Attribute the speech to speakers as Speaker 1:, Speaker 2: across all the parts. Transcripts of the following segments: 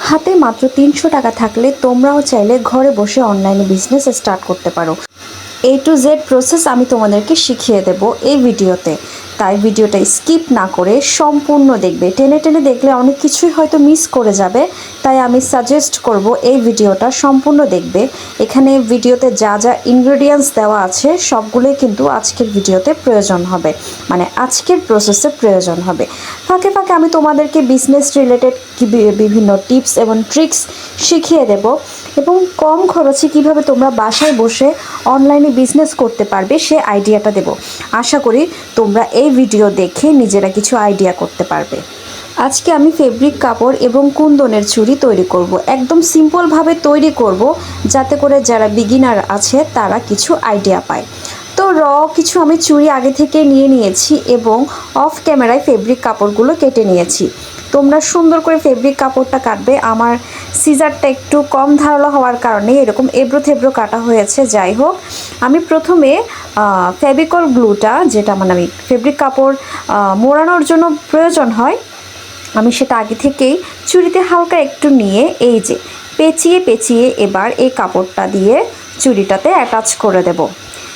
Speaker 1: হাতে মাত্র ৩০০ টাকা থাকলে তোমরাও চাইলে ঘরে বসে অনলাইনে বিজনেস স্টার্ট করতে পারো। A to Z প্রসেস আমি তোমাদেরকে শিখিয়ে দেব এই ভিডিওতে, তাই ভিডিওটা স্কিপ না করে সম্পূর্ণ দেখবে। টেনে টেনে দেখলে অনেক কিছুই হয়তো মিস করে যাবে, তাই আমি সাজেস্ট করব এই ভিডিওটা সম্পূর্ণ দেখবে। এখানে ভিডিওতে যা যা ইনগ্রেডিয়েন্টস দেওয়া আছে সবগুলোই কিন্তু আজকের ভিডিওতে প্রয়োজন হবে, মানে আজকের প্রসেসে প্রয়োজন হবে। ফাঁকে ফাঁকে আমি তোমাদেরকে বিজনেস রিলেটেড বিভিন্ন টিপস এবং ট্রিক্স শিখিয়ে দেব, এবং কম খরচে কিভাবে তোমরা বাসায় বসে অনলাইনে বিজনেস করতে পারবে সে আইডিয়াটা দেব। আশা করি তোমরা এই ভিডিও দেখে নিজেরা কিছু আইডিয়া করতে পারবে। আজকে আমি ফেব্রিক কাপড় এবং কুন্দনের চুড়ি তৈরি করব। একদম সিম্পলভাবে তৈরি করব, যাতে করে যারা বিগিনার আছে তারা কিছু আইডিয়া পায়। তো কিছু আমি চুড়ি আগে থেকে নিয়ে নিয়েছি এবং অফ ক্যামেরায় ফেব্রিক কাপড়গুলো কেটে নিয়েছি। তোমরা সুন্দর করে ফেব্রিক কাপড়টা কাটবে। আমার সিজারটা একটু কম ধারালো হওয়ার কারণে এরকম এবড়ো থেবড়ো কাটা হয়েছে। যাই হোক, আমি প্রথমে ফেভিকল গ্লুটা, যেটা মানে আমি ফেব্রিক কাপড় মোড়ানোর জন্য প্রয়োজন হয়, আমি সেটা আগে থেকেই চুড়িতে হালকা একটু নিয়ে এই যে পেঁচিয়ে পেঁচিয়ে এবার এই কাপড়টা দিয়ে চুড়িটাতে অ্যাটাচ করে দেব।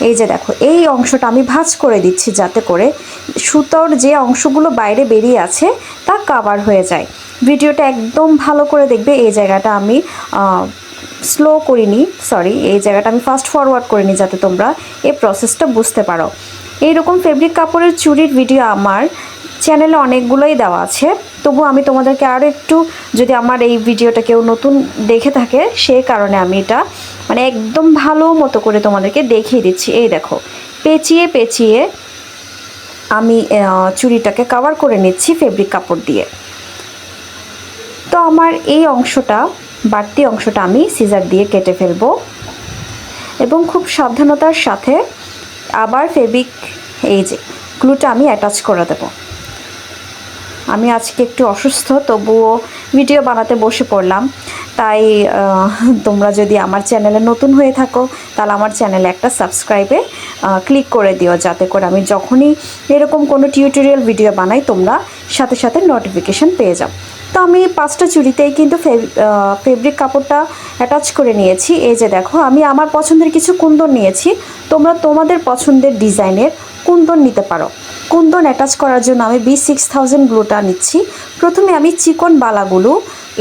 Speaker 1: এই যে দেখো, এই অংশটা আমি ভাঁজ করে দিচ্ছি যাতে করে সুতোর যে অংশগুলো বাইরে বেরিয়ে আছে তা কাভার হয়ে যায়। ভিডিওটা একদম ভালো করে দেখবে। এই জায়গাটা আমি স্লো করিনি, সরি, এই জায়গাটা আমি ফাস্ট ফরওয়ার্ড করিনি যাতে তোমরা এই প্রসেসটা বুঝতে পারো। এইরকম ফেব্রিক কাপড়ের চুড়ির ভিডিও আমার চ্যানেলে অনেকগুলোই দেওয়া আছে, তবু আমি তোমাদেরকে আরও একটু, যদি আমার এই ভিডিওটা কেউ নতুন দেখে থাকে সেই কারণে আমি এটা মানে একদম ভালো মতো করে তোমাদেরকে দেখিয়ে দিচ্ছি। এই দেখো, পেঁচিয়ে পেঁচিয়ে আমি চুড়িটাকে কভার করে নিচ্ছি ফেব্রিক কাপড় দিয়ে। তো আমার এই অংশটা, বাড়তি অংশটা আমি সিজার দিয়ে কেটে ফেলবো এবং খুব সাবধানতার সাথে আবার ফেব্রিক এই যে গ্লুটা আমি অ্যাটাচ করে দেবো। আমি আজকে একটু অসুস্থ, তবুও ভিডিও বানাতে বসে পড়লাম। তাই তোমরা যদি আমার চ্যানেলে নতুন হয়ে থাকো তাহলে আমার চ্যানেলে একটা সাবস্ক্রাইবে ক্লিক করে দিও, যাতে করে আমি যখনই এরকম কোনো টিউটোরিয়াল ভিডিও বানাই তোমরা সাথে সাথে নোটিফিকেশান পেয়ে যাও। তো আমি 5টা চুড়িতেই কিন্তু ফেব্রিক কাপড়টা অ্যাটাচ করে নিয়েছি। এই যে দেখো, আমি আমার পছন্দের কিছু কুন্দন নিয়েছি, তোমরা তোমাদের পছন্দের ডিজাইনের কুন্দন নিতে পারো। কুন্দন অ্যাটাচ করার জন্য আমি B6000 গ্লুটা নিচ্ছি। প্রথমে আমি চিকন বালাগুলো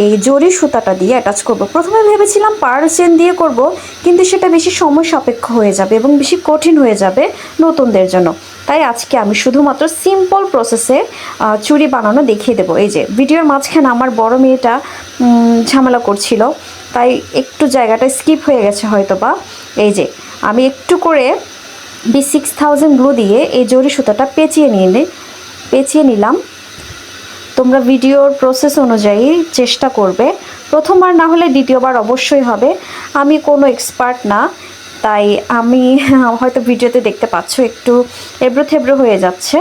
Speaker 1: এই জরি সুতাটা দিয়ে অ্যাটাচ করব। প্রথমে ভেবেছিলাম পার্ল চেন দিয়ে করব, কিন্তু সেটা বেশি সময় সাপেক্ষ হয়ে যাবে এবং বেশি কঠিন হয়ে যাবে নতুনদের জন্য। তাই আজকে আমি শুধুমাত্র সিম্পল প্রসেসে চুড়ি বানানো দেখিয়ে দেবো। এই যে ভিডিওর মাঝখানে আমার বড় মেয়েটা ঝামেলা করছিল, তাই একটু জায়গাটা স্কিপ হয়ে গেছে হয়তো বা। এই যে আমি একটু করে B6000 গ্লু দিয়ে এই জরি সুতাটা পেঁচিয়ে নিলাম। তোমরা ভিডিওর প্রসেস অনুযায়ী চেষ্টা করবে, প্রথমবার না হলে দ্বিতীয়বার অবশ্যই হবে। আমি কোনো এক্সপার্ট না, তাই আমি হয়তো ভিডিওতে দেখতে পাচ্ছ একটু এবড়ো থেবড়ো হয়ে যাচ্ছে।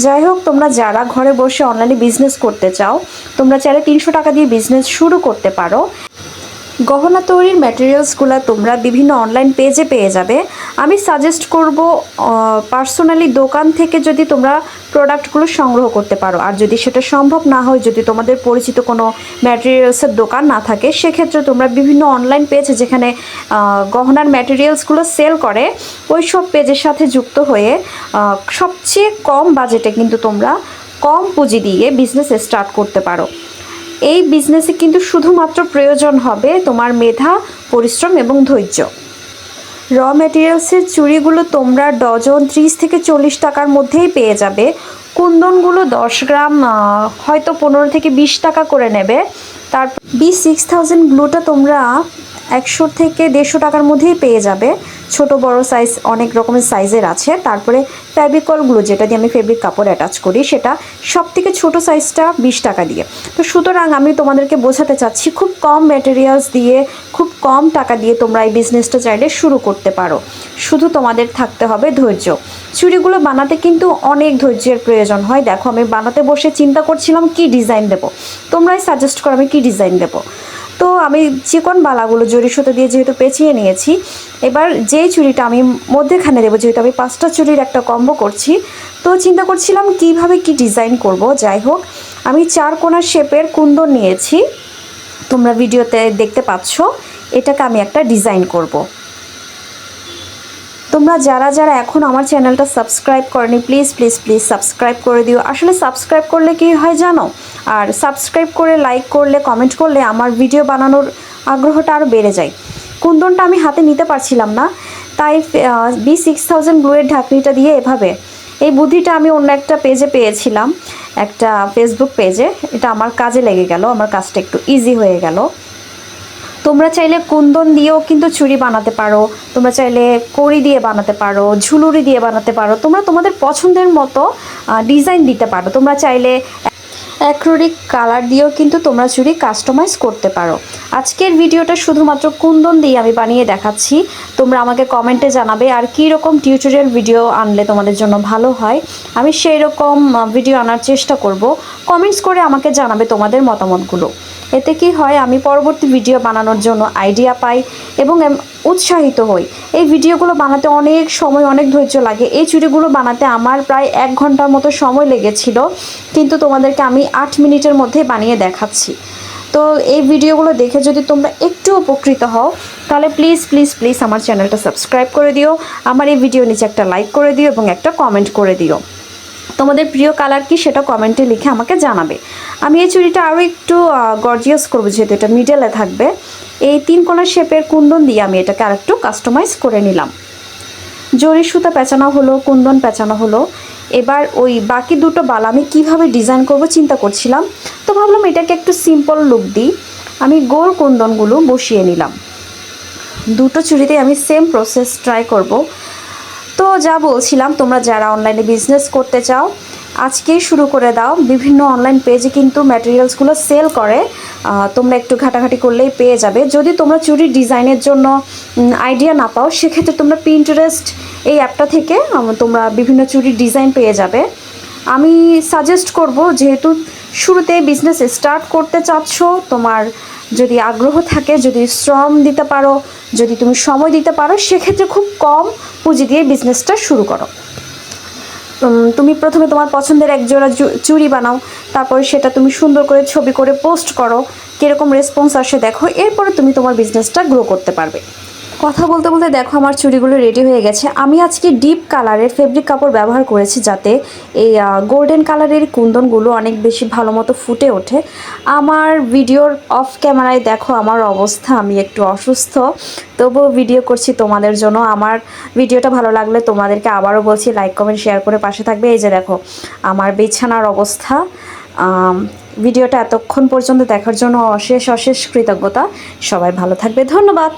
Speaker 1: যাই হোক, তোমরা যারা ঘরে বসে অনলাইনে বিজনেস করতে চাও তোমরা চাইলে 300 টাকা দিয়ে বিজনেস শুরু করতে পারো। গহনা তৈরির ম্যাটেরিয়ালসগুলো তোমরা বিভিন্ন অনলাইন পেজে পেয়ে যাবে। আমি সাজেস্ট করব পার্সোনালি দোকান থেকে যদি তোমরা প্রোডাক্টগুলো সংগ্রহ করতে পারো, আর যদি সেটা সম্ভব না হয়, যদি তোমাদের পরিচিত কোনো ম্যাটেরিয়ালসের দোকান না থাকে, সেক্ষেত্রে তোমরা বিভিন্ন অনলাইন পেজ যেখানে গহনার ম্যাটেরিয়ালসগুলো সেল করে ওই সব পেজের সাথে যুক্ত হয়ে সবচেয়ে কম বাজেটে কিন্তু তোমরা কম পুঁজি দিয়ে বিজনেস স্টার্ট করতে পারো। এই বিজনেসে কিন্তু শুধুমাত্র প্রয়োজন হবে তোমার মেধা, পরিশ্রম এবং ধৈর্য। র ম্যাটেরিয়ালসের চুড়িগুলো তোমরা ডজন 30 থেকে 40 টাকার মধ্যেই পেয়ে যাবে। কুন্দনগুলো 10 গ্রাম হয়তো 15 থেকে 20 টাকা করে নেবে। তারপর B6000 গ্লুটা তোমরা 100 থেকে 150 টাকার মধ্যেই পেয়ে যাবে। ছোট বড় সাইজ অনেক রকমের সাইজের আছে। তারপরে ফেভিকল গ্লু, যেটা দিয়ে আমি ফেব্রিক কাপড় অ্যাটাচ করি, সেটা সব থেকে ছোটো সাইজটা 20 টাকা দিয়ে। তো সুতরাং আমি তোমাদেরকে বোঝাতে চাচ্ছি, খুব কম ম্যাটেরিয়ালস দিয়ে খুব কম টাকা দিয়ে তোমরা এই বিজনেসটা চাইলে শুরু করতে পারো। শুধু তোমাদের থাকতে হবে ধৈর্য। চুড়িগুলো বানাতে কিন্তু অনেক ধৈর্যের প্রয়োজন হয়। দেখো, আমি বানাতে বসে চিন্তা করছিলাম কি ডিজাইন দেবো, তোমরাই সাজেস্ট করো আমি কি ডিজাইন দেবো। তো আমি চিকন বালাগুলো জরি সুতো দিয়ে যেহেতু পেঁচিয়ে নিয়েছি, এবার যেই চুড়িটা আমি মধ্যেখানে দেবো, যেহেতু আমি 5টা চুড়ির একটা কম্বো করছি, তো চিন্তা করছিলাম কিভাবে কি ডিজাইন করব। যাই হোক, আমি 4 কোণা শেপের কুন্দন নিয়েছি তোমরা ভিডিওতে দেখতে পাচ্ছ এটাকে আমি একটা ডিজাইন করব। তোমরা যারা যারা এখন আমার চ্যানেলটা সাবস্ক্রাইব করনি প্লিজ প্লিজ প্লিজ সাবস্ক্রাইব করে দিও। আসলে সাবস্ক্রাইব করলে কি হয় জানো, আর সাবস্ক্রাইব করে লাইক করলে কমেন্ট করলে আমার ভিডিও বানানোর আগ্রহটা আরও বেড়ে যায়। কুন্দনটা আমি হাতে নিতে পারছিলাম না, তাই B6000 গ্লুয়ের ঢাকনিটা দিয়ে এভাবে, এই বুদ্ধিটা আমি অন্য একটা পেজে পেয়েছিলাম, একটা ফেসবুক পেজে। এটা আমার কাজে লেগে গেল, আমার কাজটা একটু ইজি হয়ে গেল। তোমরা চাইলে কুন্দন দিয়েও কিন্তু চুড়ি বানাতে পারো, তোমরা চাইলে কড়ি দিয়ে বানাতে পারো, ঝুলুরি দিয়ে বানাতে পারো, তোমরা তোমাদের পছন্দের মতো ডিজাইন দিতে পারো। তোমরা চাইলে অ্যাক্রিলিক কালার দিয়েও কিন্তু তোমরা চুড়ি কাস্টমাইজ করতে পারো। আজকের ভিডিওটা শুধুমাত্র কুন্দন দিয়ে আমি বানিয়ে দেখাচ্ছি। তোমরা আমাকে কমেন্টে জানাবে আর কী রকম টিউটোরিয়াল ভিডিও আনলে তোমাদের জন্য ভালো হয়, আমি সেই রকম ভিডিও আনার চেষ্টা করব। কমেন্টস করে আমাকে জানাবে তোমাদের মতামতগুলো। এতে কি হয়, আমি পরবর্তী ভিডিও বানানোর জন্য আইডিয়া পাই এবং উৎসাহিত হই। এই ভিডিওগুলো বানাতে অনেক সময়, অনেক ধৈর্য লাগে। এই চুড়িগুলো বানাতে আমার প্রায় 1 ঘন্টার মতো সময় লেগেছিল, কিন্তু তোমাদেরকে আমি 8 মিনিটের মধ্যে বানিয়ে দেখাচ্ছি। তো এই ভিডিওগুলো দেখে যদি তোমরা একটু উপকৃত হও তাহলে প্লিজ প্লিজ প্লিজ আমার চ্যানেলটা সাবস্ক্রাইব করে দিও, আমার এই ভিডিও নিচে একটা লাইক করে দিও এবং একটা কমেন্ট করে দিও। তোমাদের প্রিয় কালার কি সেটা কমেন্টে লিখে আমাকে জানাবে। আমি এই চুড়িটা আরও একটু গর্জিয়াস করবো, যেহেতু এটা মিডলে থাকবে। এই 3 কোণা শেপের কুন্দন দিয়ে আমি এটাকে আরেকটু কাস্টমাইজ করে নিলাম। জরি সুতা পেঁচানো হলো, কুন্দন পেঁচানো হলো। এবার ওই বাকি দুটো বালা আমি কীভাবে ডিজাইন করব চিন্তা করছিলাম, তো ভাবলাম এটাকে একটু সিম্পল লুক দিই। আমি গোল কুন্দনগুলো বসিয়ে নিলাম। দুটো চুড়িতেই আমি সেম প্রসেস ট্রাই করব। তো যা বলছিলাম, তোমরা যারা অনলাইনে বিজনেস করতে চাও আজকেই শুরু করে দাও। বিভিন্ন অনলাইন পেজে কিন্তু ম্যাটেরিয়ালসগুলো সেল করে, তোমরা একটু ঘাটাঘাটি করলেই পেয়ে যাবে। যদি তোমরা চুড়ির ডিজাইনের জন্য আইডিয়া না পাও, সেক্ষেত্রে তোমরা পিন্টারেস্ট এই অ্যাপটা থেকে তোমরা বিভিন্ন চুড়ির ডিজাইন পেয়ে যাবে। আমি সাজেস্ট করব, যেহেতু শুরুতে বিজনেস স্টার্ট করতে চাচ্ছ, তোমার যদি আগ্রহ থাকে, যদি শ্রম দিতে পারো, যদি তুমি সময় দিতে পারো, সেক্ষেত্রে খুব কম পুঁজি দিয়ে বিজনেসটা শুরু করো। তুমি প্রথমে তোমার পছন্দের একজোড়া চুড়ি বানাও, তারপরে সেটা তুমি সুন্দর করে ছবি করে পোস্ট করো, কীরকম রেসপন্স আসে দেখো, এরপরে তুমি তোমার বিজনেসটা গ্রো করতে পারবে। কথা বলতে বলতে দেখো আমার চুড়িগুলো রেডি হয়ে গেছে। আমি আজকে ডিপ কালারের ফেব্রিক কাপড় ব্যবহার করেছি, যাতে এই গোল্ডেন কালারের কুন্দনগুলো অনেক বেশি ভালো মতো ফুটে ওঠে। আমার ভিডিওর অফ ক্যামেরায় দেখো আমার অবস্থা, আমি একটু অসুস্থ, তবুও ভিডিও করছি তোমাদের জন্য। আমার ভিডিওটা ভালো লাগলে তোমাদেরকে আবারও বলছি লাইক কমেন্ট শেয়ার করে পাশে থাকবে। এই যে দেখো আমার বিছানার অবস্থা। ভিডিওটা এতক্ষণ পর্যন্ত দেখার জন্য অশেষ অশেষ কৃতজ্ঞতা। সবাই ভালো থাকবে, ধন্যবাদ।